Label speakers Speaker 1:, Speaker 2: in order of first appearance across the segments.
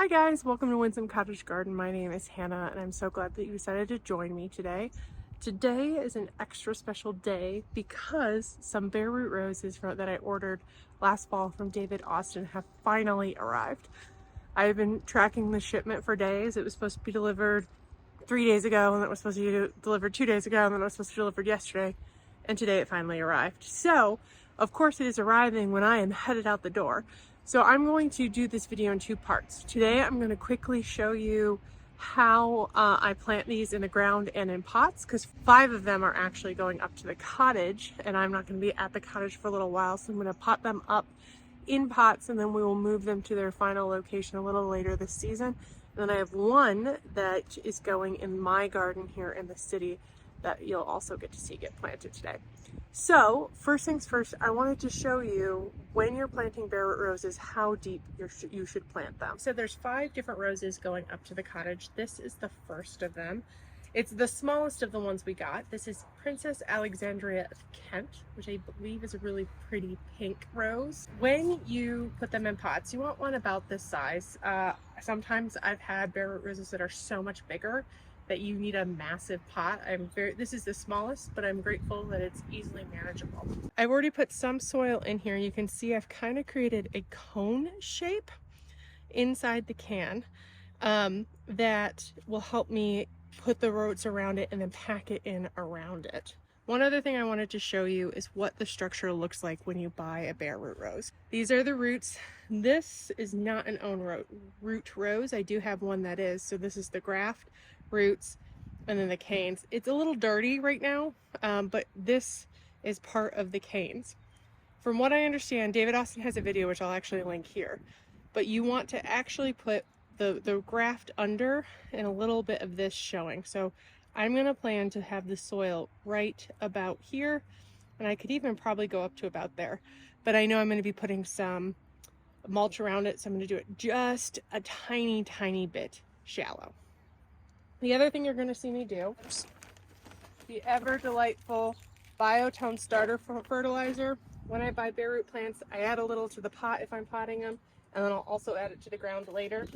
Speaker 1: Hi guys, welcome to Windsome Cottage Garden. My name is Hannah and I'm so glad that you decided to join me today. Today is an extra special day because some bare root roses that I ordered last fall from David Austin have finally arrived. I've been tracking the shipment for days. It was supposed to be delivered 3 days ago, and then it was supposed to be delivered 2 days ago, and then it was supposed to be delivered yesterday, and today it finally arrived. So, of course it is arriving when I am headed out the door. So I'm going to do this video in two parts. Today I'm going to quickly show you how I plant these in the ground and in pots, because 5 of them are actually going up to the cottage, and I'm not going to be at the cottage for a little while, so I'm going to pot them up in pots, and then we will move them to their final location a little later this season. And then I have one that is going in my garden here in the city that you'll also get to see get planted today. So first things first, I wanted to show you when you're planting bare root roses, how deep you should plant them. So there's 5 different roses going up to the cottage. This is the first of them. It's the smallest of the ones we got. This is Princess Alexandria of Kent, which I believe is a really pretty pink rose. When you put them in pots, you want one about this size. Sometimes I've had bare root roses that are so much bigger that you need a massive pot. This is the smallest, but I'm grateful that it's easily manageable. I've already put some soil in here. You can see I've kind of created a cone shape inside the can that will help me put the roots around it and then pack it in around it. One other thing I wanted to show you is what the structure looks like when you buy a bare root rose. These are the roots. This is not an own root rose. I do have one that is. So this is the graft, roots, and then the canes. It's a little dirty right now, but this is part of the canes. From what I understand, David Austin has a video, which I'll actually link here, but you want to actually put the graft under and a little bit of this showing. So I'm going to plan to have the soil right about here, and I could even probably go up to about there, but I know I'm going to be putting some mulch around it, so I'm going to do it just a tiny bit shallow. The other thing you're going to see me do, the ever delightful Biotone starter fertilizer. When I buy bare root plants, I add a little to the pot if I'm potting them, and then I'll also add it to the ground later.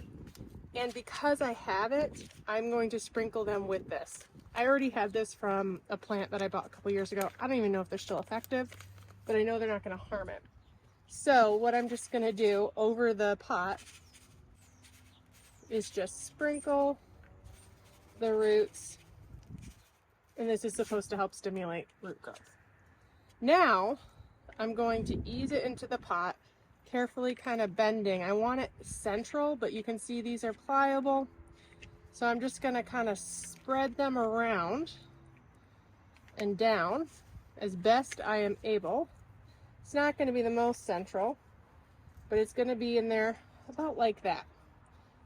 Speaker 1: And because I have it, I'm going to sprinkle them with this. I already had this from a plant that I bought a couple years ago. I don't even know if they're still effective, but I know they're not going to harm it. So what I'm just going to do over the pot is just sprinkle the roots, and this is supposed to help stimulate root growth. Now I'm going to ease it into the pot, carefully kind of bending. I want it central, but you can see these are pliable. So I'm just going to kind of spread them around and down as best I am able. It's not going to be the most central, but it's going to be in there about like that.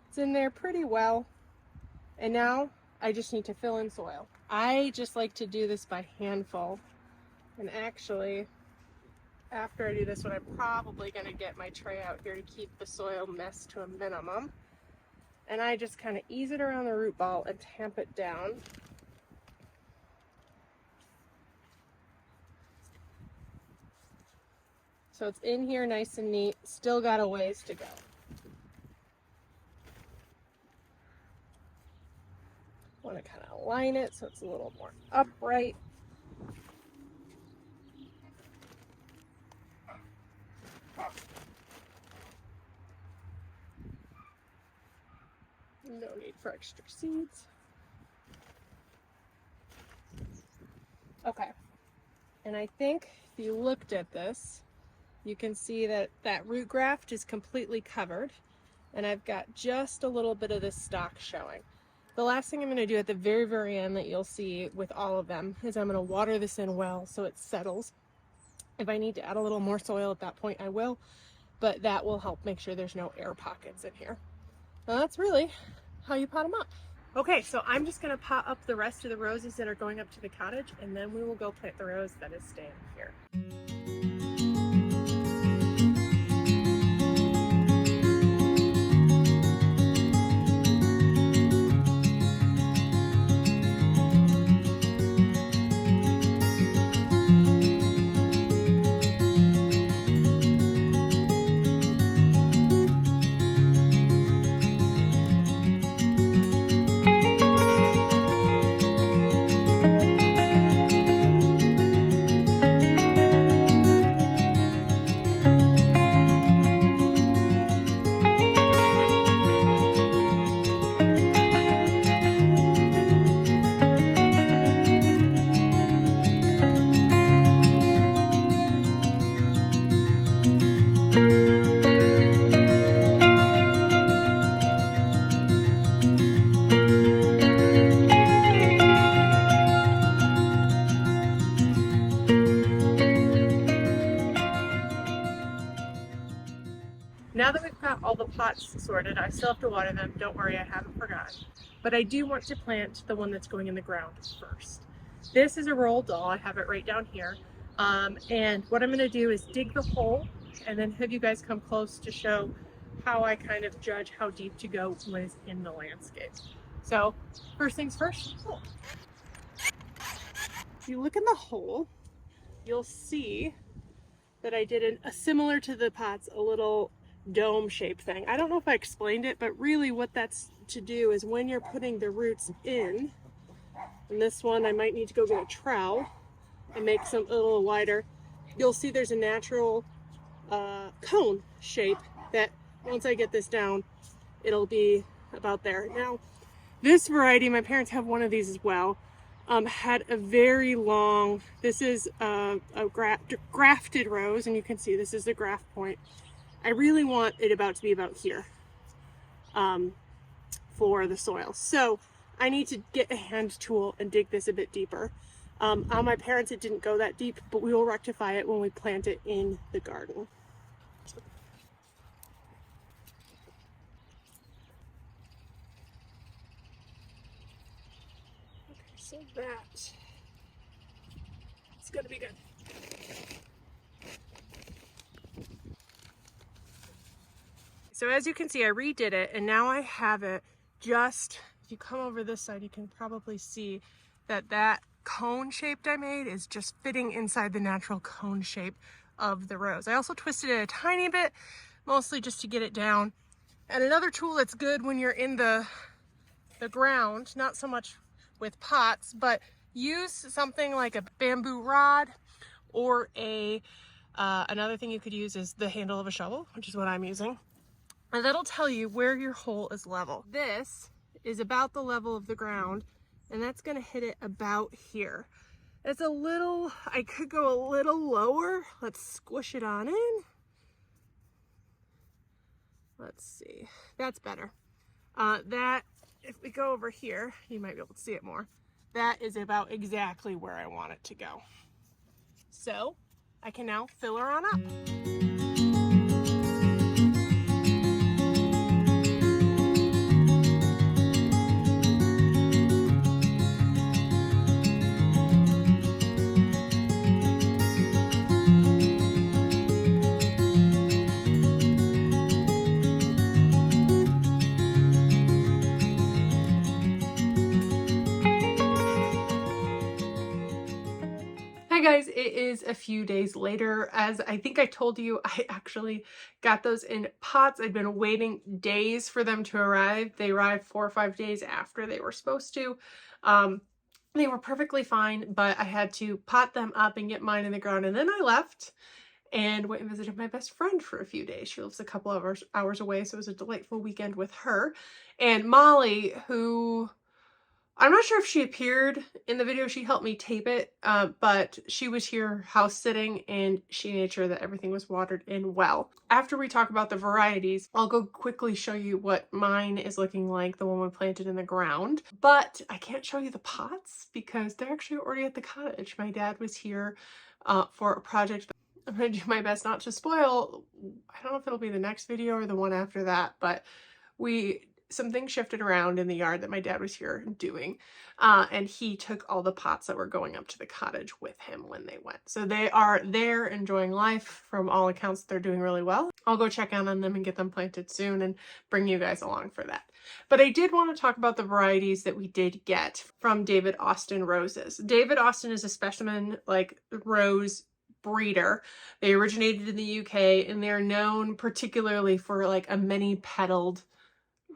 Speaker 1: It's in there pretty well. And now I just need to fill in soil. I just like to do this by handful. And actually, after I do this one, I'm probably going to get my tray out here to keep the soil mess to a minimum. And I just kind of ease it around the root ball and tamp it down. So it's in here nice and neat. Still got a ways to go. Want to kind of align it so it's a little more upright. No need for extra seeds. Okay, and I think if you looked at this, you can see that that root graft is completely covered, and I've got just a little bit of this stalk showing. The last thing I'm going to do at the very end that you'll see with all of them is I'm going to water this in well so it settles. If I need to add a little more soil at that point, I will, but that will help make sure there's no air pockets in here. Now that's really how you pot them up. Okay, so I'm just going to pot up the rest of the roses that are going up to the cottage, and then we will go plant the rose that is staying here. sorted. I still have to water them. Don't worry, I haven't forgotten. But I do want to plant the one that's going in the ground first. This is a roll doll. I have it right down here. And what I'm going to do is dig the hole and then have you guys come close to show how I kind of judge how deep to go when it's in the landscape. So first things first, hole. If you look in the hole, you'll see that I did a similar to the pots, a little dome shaped thing. I don't know if I explained it, but really what that's to do is when you're putting the roots in, and this one I might need to go get a trowel and make some a little wider, you'll see there's a natural cone shape that once I get this down, it'll be about there. Now, this variety, my parents have one of these as well, had a very long, this is a grafted rose, and you can see this is the graft point. I really want it to be about here for the soil. So I need to get a hand tool and dig this a bit deeper. On my parents, it didn't go that deep, but we will rectify it when we plant it in the garden. So that it's going to be good. So as you can see, I redid it and now I have it just, if you come over this side, you can probably see that that cone shape I made is just fitting inside the natural cone shape of the rose. I also twisted it a tiny bit, mostly just to get it down. And another tool that's good when you're in the ground, not so much with pots, but use something like a bamboo rod or another thing you could use is the handle of a shovel, which is what I'm using. And that'll tell you where your hole is level. This is about the level of the ground, and that's gonna hit it about here. It's a little, I could go a little lower. Let's squish it on in. Let's see, that's better. That, if we go over here, you might be able to see it more. That is about exactly where I want it to go. So I can now fill her on up. Hi guys, it is a few days later. As I think I told you, I actually got those in pots. I'd been waiting days for them to arrive. They arrived 4 or 5 days after they were supposed to. They were perfectly fine, but I had to pot them up and get mine in the ground. And then I left and went and visited my best friend for a few days. She lives a couple of hours away, so it was a delightful weekend with her. And Molly, who I'm not sure if she appeared in the video, she helped me tape it, but she was here house sitting and she made sure that everything was watered in well. After we talk about the varieties, I'll go quickly show you what mine is looking like, the one we planted in the ground. But I can't show you the pots because they're actually already at the cottage. My dad was here for a project. I'm going to do my best not to spoil. I don't know if it'll be the next video or the one after that, but some things shifted around in the yard that my dad was here doing, and he took all the pots that were going up to the cottage with him when they went. So they are there enjoying life. From all accounts, they're doing really well. I'll go check on them and get them planted soon and bring you guys along for that. But I did want to talk about the varieties that we did get from David Austin Roses. David Austin is a specimen like rose breeder. They originated in the UK and they're known particularly for like a many petaled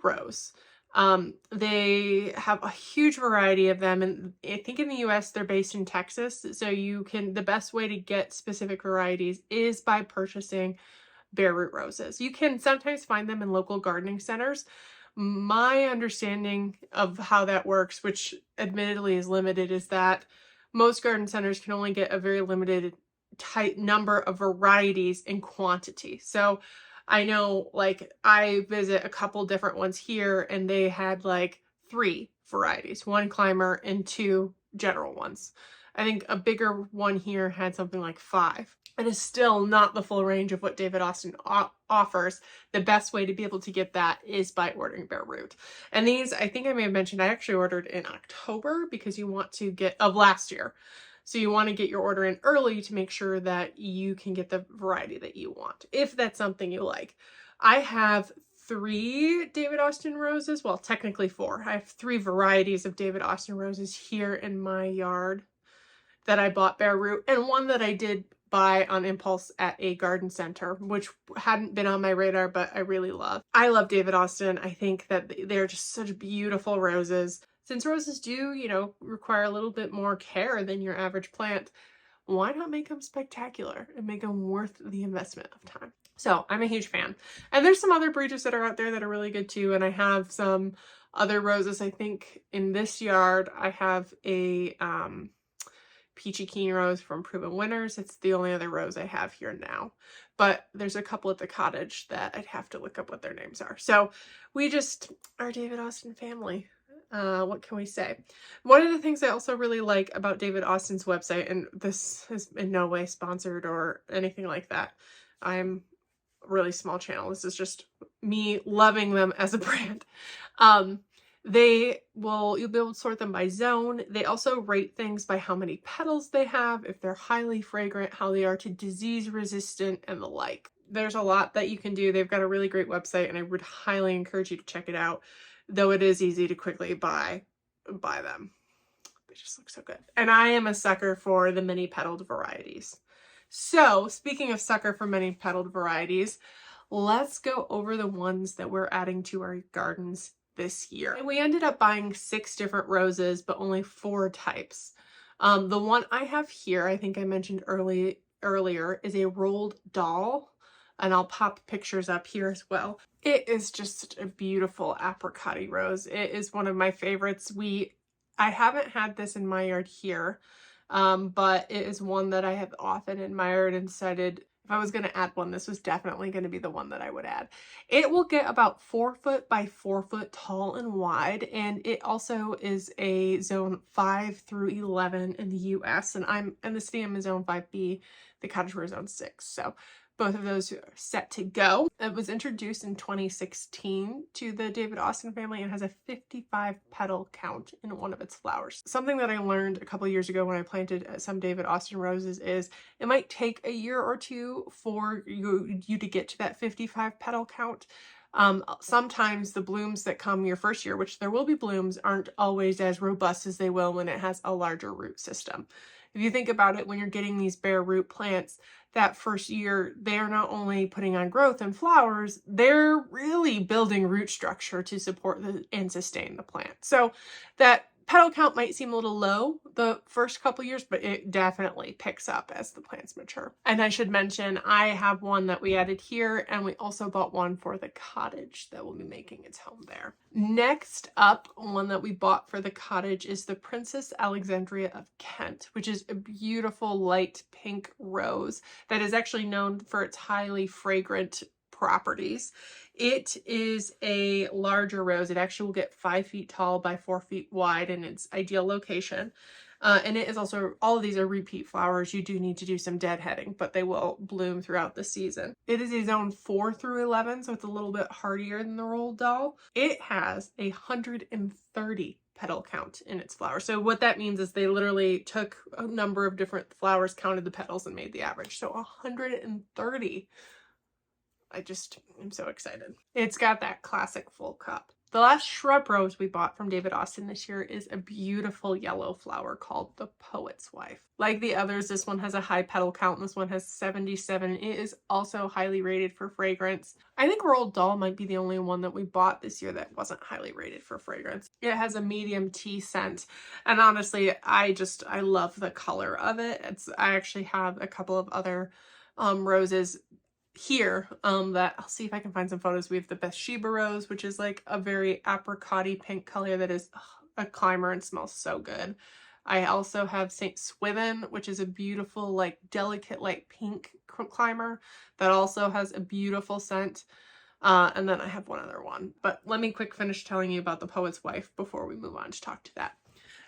Speaker 1: rose. They have a huge variety of them, and I think in the US they're based in Texas, so the best way to get specific varieties is by purchasing bare root roses. You can sometimes find them in local gardening centers. My understanding of how that works, which admittedly is limited, is that most garden centers can only get a very limited tight number of varieties in quantity. So I know, like, I visit a couple different ones here and they had like 3 varieties, 1 climber and 2 general ones. I think a bigger one here had something like 5. It is still not the full range of what David Austin offers. The best way to be able to get that is by ordering bare root. And these, I think I may have mentioned, I actually ordered in October because you want to get, of last year. So you want to get your order in early to make sure that you can get the variety that you want, if that's something you like. I have 3 David Austin roses. Well, technically 4. I have 3 varieties of David Austin roses here in my yard that I bought bare root, and one that I did buy on impulse at a garden center, which hadn't been on my radar, but I really love. I love David Austin. I think that they're just such beautiful roses. Since roses do, you know, require a little bit more care than your average plant, why not make them spectacular and make them worth the investment of time? So I'm a huge fan. And there's some other breeders that are out there that are really good too. And I have some other roses. I think in this yard, I have a Peachy Keen rose from Proven Winners. It's the only other rose I have here now. But there's a couple at the cottage that I'd have to look up what their names are. So we just are David Austin family. What can we say? One of the things I also really like about David Austin's website, and this is in no way sponsored or anything like that. I'm a really small channel. This is just me loving them as a brand. You'll be able to sort them by zone. They also rate things by how many petals they have, if they're highly fragrant, how they are to disease resistant, and the like. There's a lot that you can do. They've got a really great website, and I would highly encourage you to check it out, though it is easy to quickly buy them. They just look so good. And I am a sucker for the many petaled varieties. So speaking of sucker for many petaled varieties, let's go over the ones that we're adding to our gardens this year. And we ended up buying 6 different roses, but only 4 types. The one I have here, I think I mentioned earlier, is a rolled doll, and I'll pop pictures up here as well. It is just a beautiful apricot-y rose. It is one of my favorites. I haven't had this in my yard here, but it is one that I have often admired and decided if I was going to add one, this was definitely going to be the one that I would add. It will get about 4 foot by 4 foot tall and wide, and it also is a zone 5 through 11 in the US, and I'm in the city. I'm in zone 5B, the cottage we're zone 6. So both of those are set to go. It was introduced in 2016 to the David Austin family and has a 55 petal count in one of its flowers. Something that I learned a couple years ago when I planted some David Austin roses is it might take a year or 2 for you to get to that 55 petal count. Sometimes the blooms that come your first year, which there will be blooms, aren't always as robust as they will when it has a larger root system. If you think about it, when you're getting these bare root plants, that first year, they're not only putting on growth and flowers, they're really building root structure to support and sustain the plant. So that petal count might seem a little low the first couple years, but it definitely picks up as the plants mature. And I should mention, I have one that we added here, and we also bought one for the cottage that will be making its home there. Next up, one that we bought for the cottage is the Princess Alexandria of Kent, which is a beautiful light pink rose that is actually known for its highly fragrant properties. It is a larger rose. It actually will get 5 feet tall by 4 feet wide in its ideal location. And it is also, all of these are repeat flowers. You do need to do some deadheading, but they will bloom throughout the season. It is a zone 4 through 11, so it's a little bit hardier than the rolled doll. It has 130 petal count in its flower. So what that means is they literally took a number of different flowers, counted the petals, and made the average. So 130. I'm so excited. It's got that classic full cup. The last shrub rose we bought from David Austin this year is a beautiful yellow flower called the Poet's Wife. Like the others, this one has a high petal count, and this one has 77. It is also highly rated for fragrance. I think Roald Dahl might be the only one that we bought this year that wasn't highly rated for fragrance. It has a medium tea scent, and honestly, I love the color of it. I actually have a couple of other roses here that I'll see if I can find some photos. We have the Bathsheba rose, which is like a very apricot-y pink color that is a climber and smells so good. I also have St. Swithin, which is a beautiful, like delicate light pink climber that also has a beautiful scent. And then I have one other one, but let me finish telling you about the Poet's Wife before we move on to talk to that.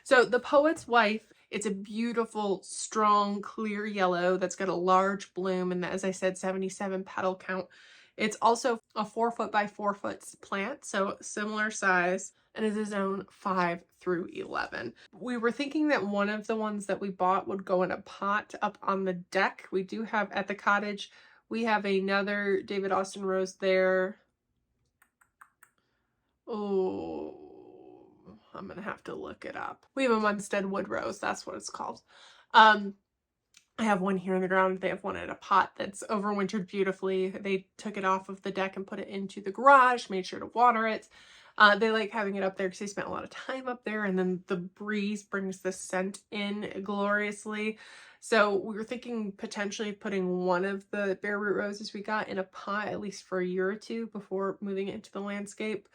Speaker 1: So the Poet's Wife It's a beautiful, strong, clear yellow that's got a large bloom and, as I said, 77 petal count. It's also a 4 foot by 4 foot plant, so similar size, and is a zone 5 through 11. We were thinking that one of the ones that we bought would go in a pot up on the deck. We do have at the cottage, we have another David Austin rose there. Oh, I'm gonna have to look it up. We have a Munstead wood rose, that's what it's called. I have one here in the ground. They have one in a pot that's overwintered beautifully. They took it off of the deck and put it into the garage, made sure to water it. They like having it up there because they spent a lot of time up there, and then the breeze brings the scent in gloriously. So we were thinking potentially putting one of the bare root roses we got in a pot at least for a year or two before moving it into the landscape.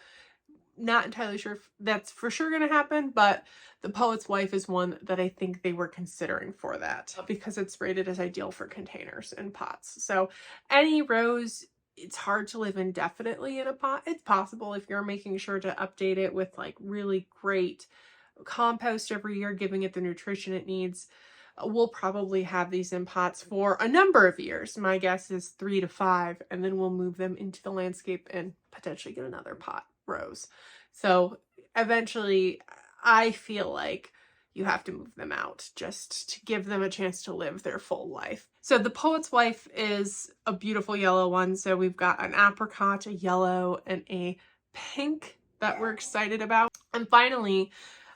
Speaker 1: Not entirely sure if that's for sure going to happen, but the Poet's Wife is one that I think they were considering for that because it's rated as ideal for containers and pots. So any rose, it's hard to live indefinitely in a pot. It's possible if you're making sure to update it with like really great compost every year, giving it the nutrition it needs. We'll probably have these in pots for a number of years. My guess is 3 to 5, and then we'll move them into the landscape and potentially get another pot rose. So eventually I feel like you have to move them out just to give them a chance to live their full life. So the Poet's Wife is a beautiful yellow one. So we've got an apricot, a yellow, and a pink that we're excited about. And finally,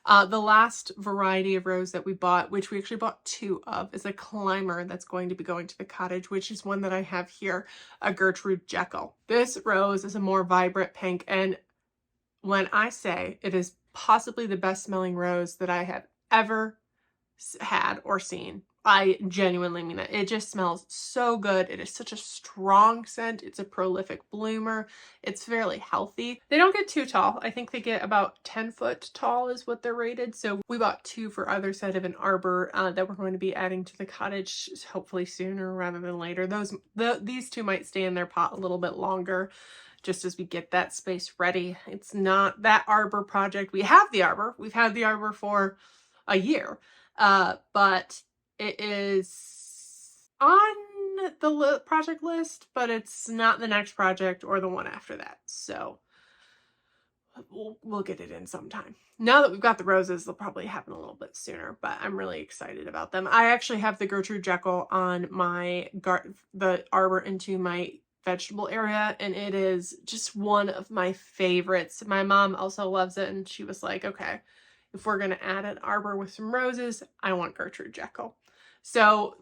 Speaker 1: the last variety of rose that we bought, which we actually bought 2 of, is a climber that's going to be going to the cottage, which is one that I have here, a Gertrude Jekyll. This rose is a more vibrant pink, and when I say it is possibly the best smelling rose that I have ever had or seen, I genuinely mean that. It just smells so good. It is such a strong scent. It's a prolific bloomer. It's fairly healthy. They don't get too tall. I think they get about 10 foot tall is what they're rated. So we bought 2 for either side of an arbor that we're going to be adding to the cottage hopefully sooner rather than later. These 2 might stay in their pot a little bit longer, just as we get that space ready. It's not that arbor project. We have the arbor. We've had the arbor for a year, but it is on the project list, but it's not the next project or the one after that. So we'll get it in sometime. Now that we've got the roses, they'll probably happen a little bit sooner, but I'm really excited about them. I actually have the Gertrude Jekyll on my the arbor into my vegetable area, and it is just one of my favorites. My mom also loves it, and she was like, okay, if we're going to add an arbor with some roses, I want Gertrude Jekyll. So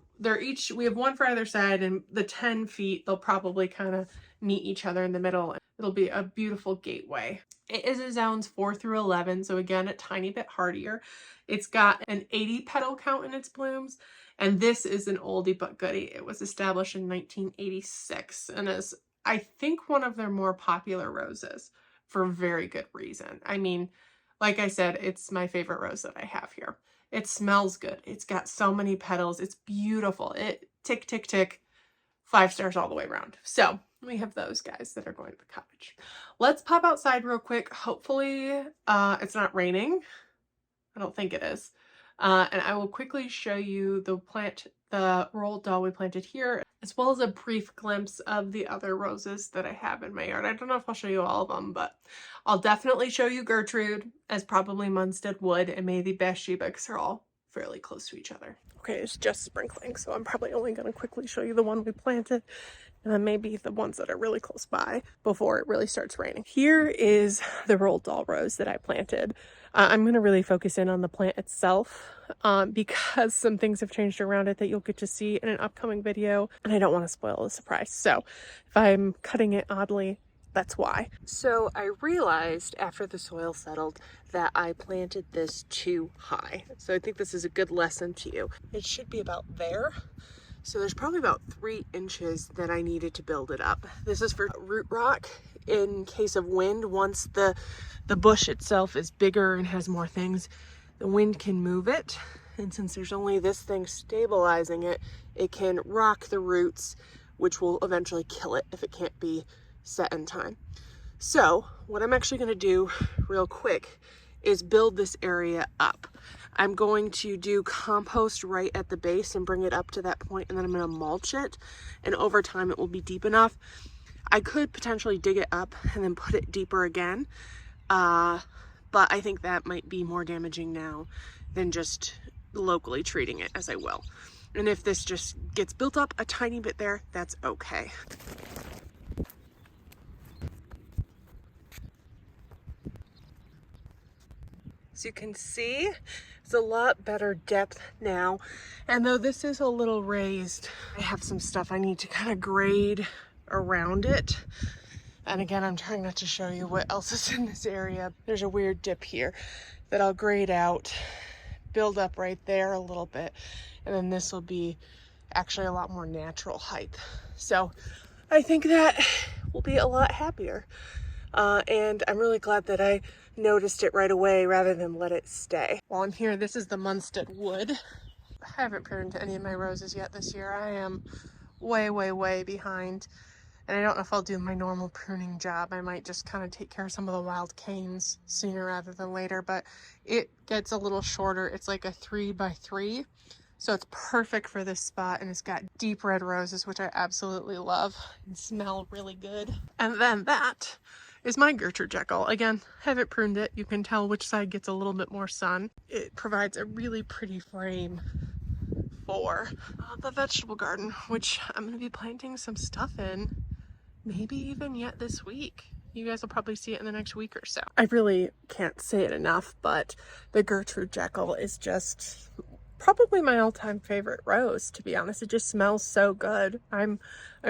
Speaker 1: we have one for either side, and the 10 feet, they'll probably kind of meet each other in the middle. It'll be a beautiful gateway. It is a zones 4 through 11, so again, a tiny bit hardier. It's got an 80 petal count in its blooms, and this is an oldie but goodie. It was established in 1986 and is, I think, one of their more popular roses for very good reason. I mean, like I said, it's my favorite rose that I have here. It smells good. It's got so many petals. It's beautiful. It tick, tick, tick, 5 stars all the way around. So we have those guys that are going to the cottage. Let's pop outside real quick. Hopefully it's not raining. I don't think it is. And I will quickly show you the rolled doll we planted here, as well as a brief glimpse of the other roses that I have in my yard. I don't know if I'll show you all of them, but I'll definitely show you Gertrude as probably Munstead Wood and maybe Bathsheba, because they're all fairly close to each other. Okay, it's just sprinkling, so I'm probably only going to quickly show you the one we planted, and then maybe the ones that are really close by before it really starts raining. Here is the rolled doll rose that I planted. I'm going to really focus in on the plant itself because some things have changed around it that you'll get to see in an upcoming video, and I don't want to spoil the surprise. So if I'm cutting it oddly, that's why. So I realized after the soil settled that I planted this too high. So I think this is a good lesson to you. It should be about there. So there's probably about 3 inches that I needed to build it up. This is for root rock in case of wind. Once the bush itself is bigger and has more things, the wind can move it. And since there's only this thing stabilizing it, it can rock the roots, which will eventually kill it if it can't be set in time. So what I'm actually going to do real quick is build this area up. I'm going to do compost right at the base and bring it up to that point, and then I'm going to mulch it, and over time it will be deep enough. I could potentially dig it up and then put it deeper again, but I think that might be more damaging now than just locally treating it, as I will. And if this just gets built up a tiny bit there, that's okay. As you can see, it's a lot better depth now. And though this is a little raised, I have some stuff I need to kind of grade around it. And again, I'm trying not to show you what else is in this area. There's a weird dip here that I'll grade out, build up right there a little bit. And then this will be actually a lot more natural height. So I think that will be a lot happier. And I'm really glad that I noticed it right away rather than let it stay. While I'm here, this is the Munstead wood. I haven't pruned any of my roses yet this year. I am way behind. And I don't know if I'll do my normal pruning job. I might just kind of take care of some of the wild canes sooner rather than later, but it gets a little shorter. It's like a 3x3. So it's perfect for this spot, and it's got deep red roses, which I absolutely love and smell really good. And then that is my Gertrude Jekyll. Again, haven't pruned it. You can tell which side gets a little bit more sun. It provides a really pretty frame for the vegetable garden, which I'm going to be planting some stuff in, maybe even yet this week. You guys will probably see it in the next week or so. I really can't say it enough, but the Gertrude Jekyll is just probably my all-time favorite rose, to be honest. It just smells so good. I'm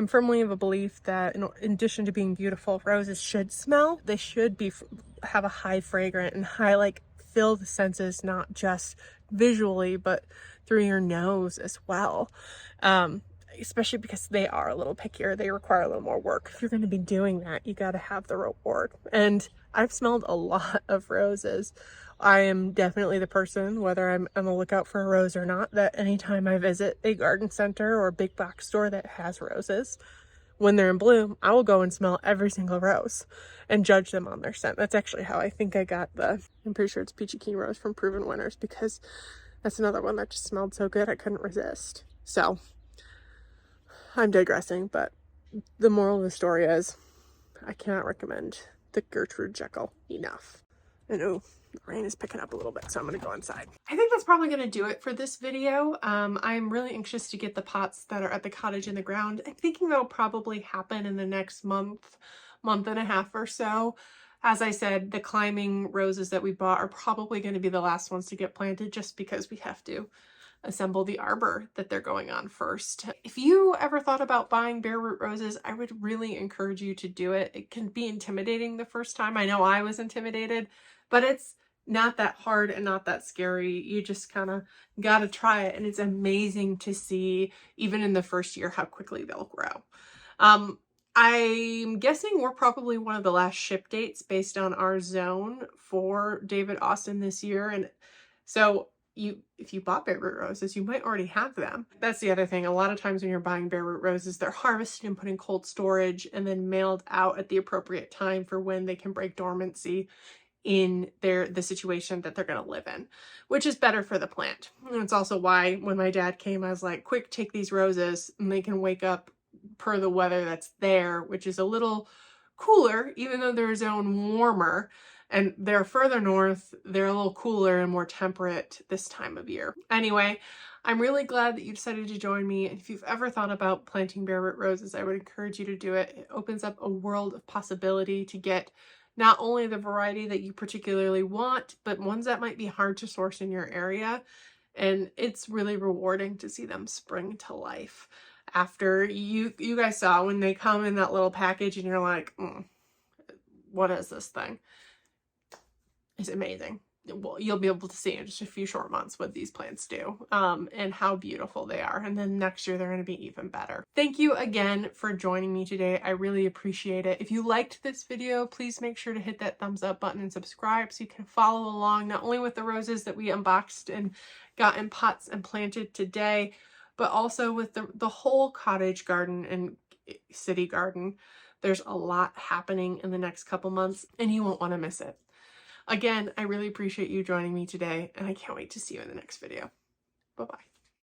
Speaker 1: firmly of a belief that in addition to being beautiful, roses should smell. They should have a high fragrant and high, like, fill the senses, not just visually, but through your nose as well. Especially because they are a little pickier. They require a little more work. If you're going to be doing that, you got to have the reward. And I've smelled a lot of roses. I am definitely the person, whether I'm on the lookout for a rose or not, that anytime I visit a garden center or a big box store that has roses, when they're in bloom, I will go and smell every single rose and judge them on their scent. That's actually how I think I got I'm pretty sure it's Peachy Keen Rose from Proven Winners, because that's another one that just smelled so good I couldn't resist. So I'm digressing, but the moral of the story is I cannot recommend the Gertrude Jekyll enough. And oh, the rain is picking up a little bit, so I'm going to go inside. I think that's probably going to do it for this video. I'm really anxious to get the pots that are at the cottage in the ground. I'm thinking that'll probably happen in the next month and a half or so. As I said, the climbing roses that we bought are probably going to be the last ones to get planted, just because we have to assemble the arbor that they're going on first. If you ever thought about buying bare root roses, I would really encourage you to do it. It can be intimidating the first time. I know I was intimidated, but it's not that hard and not that scary. You just kind of gotta try it, and it's amazing to see, even in the first year, how quickly they'll grow. I'm guessing we're probably one of the last ship dates based on our zone for David Austin this year, and so if you bought bare root roses, you might already have them. That's the other thing. A lot of times when you're buying bare root roses, they're harvested and put in cold storage and then mailed out at the appropriate time for when they can break dormancy in the situation that they're going to live in, which is better for the plant. And it's also why when my dad came, I was like, quick, take these roses, and they can wake up per the weather that's there, which is a little cooler, even though they're zone warmer. And they're further north, they're a little cooler and more temperate this time of year. Anyway, I'm really glad that you decided to join me. And if you've ever thought about planting bare root roses, I would encourage you to do it. It opens up a world of possibility to get not only the variety that you particularly want, but ones that might be hard to source in your area. And it's really rewarding to see them spring to life after you guys saw when they come in that little package and you're like, what is this thing? Is amazing. Well, you'll be able to see in just a few short months what these plants do and how beautiful they are. And then next year, they're going to be even better. Thank you again for joining me today. I really appreciate it. If you liked this video, please make sure to hit that thumbs up button and subscribe so you can follow along not only with the roses that we unboxed and got in pots and planted today, but also with the whole cottage garden and city garden. There's a lot happening in the next couple months and you won't want to miss it. Again, I really appreciate you joining me today, and I can't wait to see you in the next video. Bye-bye.